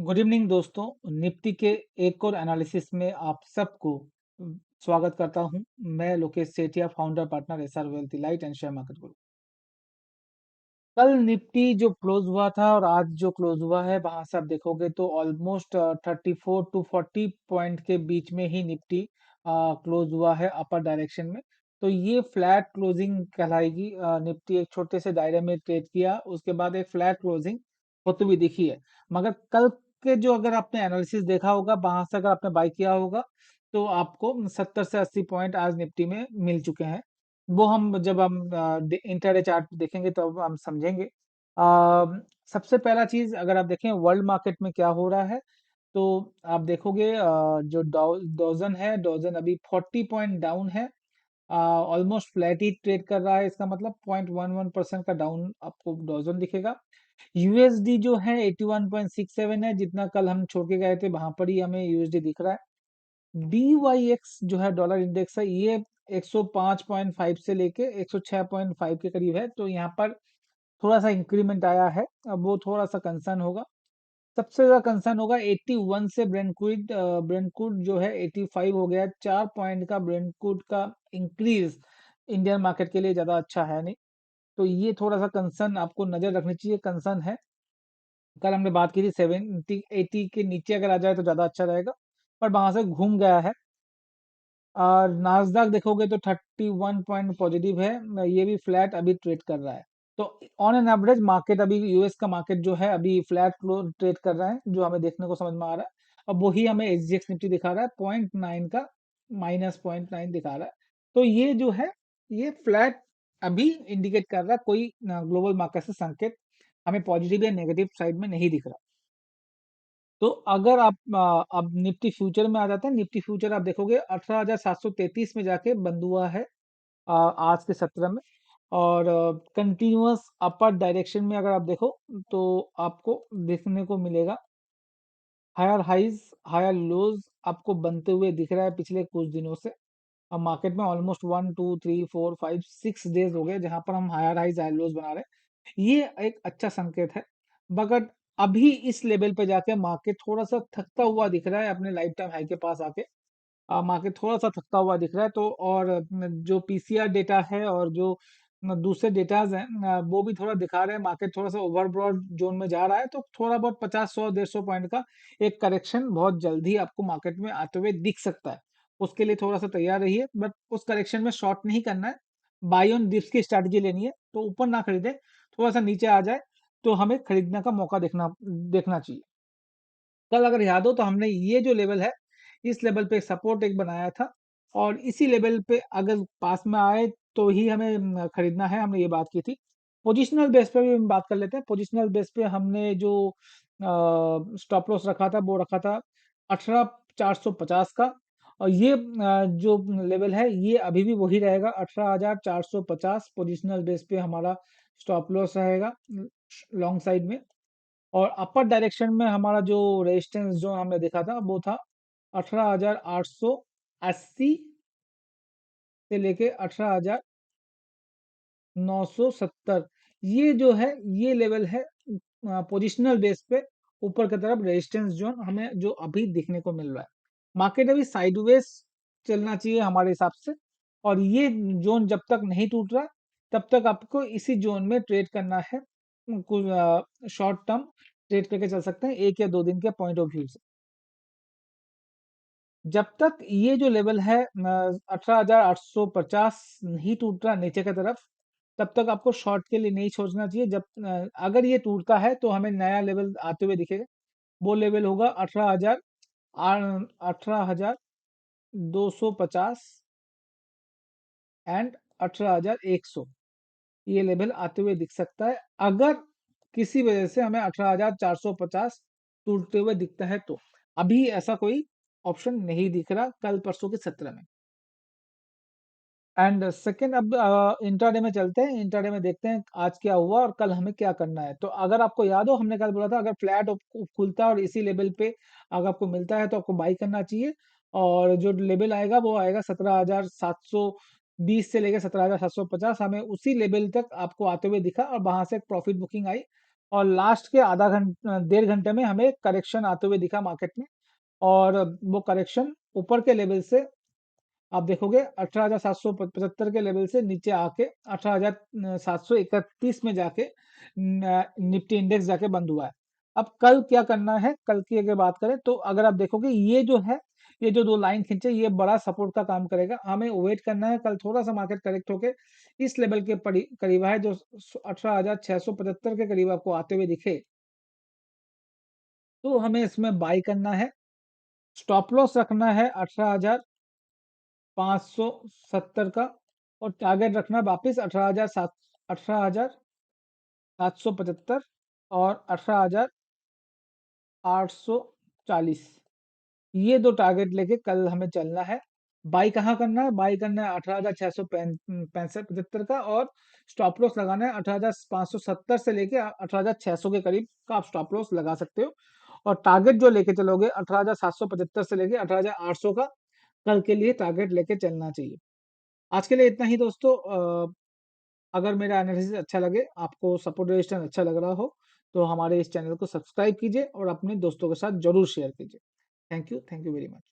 Good evening दोस्तों। Nifty के एक और एनालिसिस में आप सबको स्वागत करता हूं। मैं Lokesh Sethia, founder partner SR wealth light and share market group. कल निफ्टी जो क्लोज हुआ था और आज जो क्लोज हुआ है, वहां से आप देखोगे तो ऑलमोस्ट 34 to 40 पॉइंट के बीच में ही निफ्टी क्लोज हुआ है अपर डायरेक्शन में। तो ये फ्लैट क्लोजिंग कहलाएगी। निफ्टी एक छोटे से दायरे में ट्रेड किया, उसके बाद एक फ्लैट क्लोजिंग होती हुई दिखी है। मगर कल के जो अगर आपने एनालिसिस देखा होगा, वहां से अगर आपने बाय किया होगा तो आपको 70 से 80 पॉइंट आज निफ्टी में मिल चुके हैं। वो हम जब हम इंटरडे चार्ट देखेंगे तो अब हम समझेंगे। सबसे पहला चीज अगर आप देखें वर्ल्ड मार्केट में क्या हो रहा है, तो आप देखोगे जो डॉजन है, डॉजन अभी 40 पॉइंट डाउन है। ऑलमोस्ट फ्लैट ही ट्रेड कर रहा है, इसका मतलब 0.11% का डाउन आपको डॉजन दिखेगा। यूएसडी जो है 81.67 है, जितना कल हम छोड़ के गए थे वहां पर ही हमें यूएसडी दिख रहा है। DYX जो है डॉलर इंडेक्स है, ये 105.5 से लेके 106.5 के करीब है। तो यहाँ पर थोड़ा सा इंक्रीमेंट आया है, अब वो थोड़ा सा कंसर्न होगा। सबसे ज्यादा कंसर्न होगा 81 से ब्रेंट क्रूड जो है 85 हो गया। 4 पॉइंट का ब्रेंट क्रूड का इंक्रीज इंडियन मार्केट के लिए ज्यादा अच्छा है नहीं। तो ये थोड़ा सा कंसर्न आपको नजर रखनी चाहिए, कंसर्न है। कल हमने बात की थी 70 80 के नीचे अगर आ जाए तो ज्यादा अच्छा रहेगा, पर वहां से घूम गया है। और नास्डैक देखोगे तो 31 पॉइंट पॉजिटिव है, ये भी फ्लैट अभी ट्रेड कर रहा है। तो ऑन एन एवरेज मार्केट अभी यूएस का मार्केट जो है अभी फ्लैट ट्रेड कर रहा है, जो हमें देखने को समझ में आ रहा है। अब वही हमें एसजीएक्स निफ्टी दिखा रहा है, 0.9 का -0.9 दिखा रहा है। तो ये जो है ये फ्लैट अभी इंडिकेट कर रहा है, कोई ग्लोबल मार्केट से संकेत हमें पॉजिटिव या नेगेटिव साइड में नहीं दिख रहा। तो अगर आप अब निफ्टी फ्यूचर में आ जाते हैं, निफ्टी फ्यूचर आप देखोगे 18,733 में जाके बंद हुआ है आज के सत्र में। और कंटिन्यूअस अपर डायरेक्शन में अगर आप देखो तो आपको देखने को मिलेगा हायर हाइज हायर लोज आपको बनते हुए दिख रहा है पिछले कुछ दिनों से। अब मार्केट में ऑलमोस्ट 1 2 3 4 5 6 डेज हो गए जहां पर हम हायर हाइज हायर लोज बना रहे हैं। ये एक अच्छा संकेत है। मगर अभी इस लेवल पे जाके मार्केट थोड़ा सा थकता हुआ दिख रहा है अपने लाइफ टाइम हाई के पास आके। मार्केट थोड़ा सा थकता हुआ दिख रहा है। तो और जो पीसीआर डेटा है और जो दूसरे डेटाज हैं, वो भी थोड़ा दिखा रहे हैं मार्केट थोड़ा सा ओवरब्रॉड जोन में जा रहा है। तो थोड़ा बहुत 50 100 150 पॉइंट का एक करेक्शन बहुत जल्दी आपको मार्केट में आते हुए दिख सकता है। उसके लिए थोड़ा सा तैयार रहिए, बट उस करेक्शन में शॉर्ट नहीं करना है। बाई ऑन डिप्स की स्ट्रैटेजी लेनी है, तो ऊपर ना खरीदे, थोड़ा सा नीचे आ जाए तो हमें खरीदने का मौका देखना देखना चाहिए। कल अगर याद हो तो हमने ये जो लेवल है, इस लेवल पे सपोर्ट एक बनाया था, और इसी लेवल पे अगर पास में आए तो ही हमें खरीदना है, हमने ये बात की थी। पोजिशनल बेस पे भी हम बात कर लेते हैं। पोजिशनल बेस पे हमने जो स्टॉप लॉस रखा था वो रखा था 18,450 का। और ये जो लेवल है ये अभी भी वही रहेगा, 18,450 पोजिशनल बेस पे हमारा स्टॉप लॉस रहेगा लॉन्ग साइड में। और अपर डायरेक्शन में हमारा जो रेजिस्टेंस जोन हमने देखा था वो था 18,880 से लेके 18,970। ये जो है ये लेवल है पोजिशनल बेस पे ऊपर की तरफ रेजिस्टेंस जोन हमें जो अभी दिखने को मिल रहा है। मार्केट अभी साइडवेज चलना चाहिए हमारे हिसाब से। और ये जोन जब तक नहीं टूट रहा तब तक आपको इसी जोन में ट्रेड करना है। कुछ शॉर्ट टर्म ट्रेड करके चल सकते हैं 1 या 2 दिन के पॉइंट ऑफ व्यू से। जब तक ये जो लेवल है 18,850 नहीं टूट रहा नीचे की तरफ, तब तक आपको शॉर्ट के लिए नहीं सोचना चाहिए। अगर ये टूटता है तो हमें नया लेवल आते हुए दिखेगा। वो लेवल होगा 18,250 एंड 18,100। ये लेवल आते हुए दिख सकता है अगर किसी वजह से हमें 18,450 टूटते हुए दिखता है तो। अभी ऐसा कोई ऑप्शन नहीं दिख रहा कल परसों के सत्र में। एंड सेकेंड, अब इंट्राडे में चलते हैं। इंट्राडे में देखते हैं आज क्या हुआ और कल हमें क्या करना है। तो अगर आपको याद हो हमने कल बोला था अगर फ्लैट खुलता है और इसी लेवल पे अगर आपको मिलता है तो आपको बाई करना चाहिए। और जो लेवल आएगा वो आएगा 17,720 से लेकर 17,750। हमें उसी लेवल तक आपको आते हुए दिखा और वहां से एक प्रॉफिट बुकिंग आई। और लास्ट के आधा घंटा 1.5 घंटे में हमें करेक्शन आते हुए दिखा मार्केट में। और वो करेक्शन ऊपर के लेवल से आप देखोगे 18,775 के लेवल से नीचे आके 18,731 में जाके निफ्टी इंडेक्स जाके बंद हुआ है। अब कल क्या करना है, कल की अगर बात करें तो अगर आप देखोगे ये जो है, ये जो दो लाइन खींचे ये बड़ा सपोर्ट का काम करेगा। हमें वेट करना है, कल थोड़ा सा मार्केट करेक्ट होके इस लेवल के करीब है जो 18,675 के करीब आपको आते हुए दिखे, तो हमें इसमें बाई करना है। स्टॉप लॉस रखना है 18,570 का, और टारगेट रखना है वापिस 18,775 और 18,840। ये दो टारगेट लेके कल हमें चलना है। बाई कहाँ करना है, बाई करना है 18,665 का, और स्टॉप लॉस लगाना है 18,570 से लेके 18,600 के करीब का आप स्टॉप लॉस लगा सकते हो। और टारगेट जो लेके चलोगे 18,775 से लेके 18,800 का कल के लिए टारगेट लेके चलना चाहिए। आज के लिए इतना ही दोस्तों। अगर मेरा एनालिसिस अच्छा लगे, आपको सपोर्ट रजिस्टेंस अच्छा लग रहा हो, तो हमारे इस चैनल को सब्सक्राइब कीजिए और अपने दोस्तों के साथ जरूर शेयर कीजिए। Thank you very much.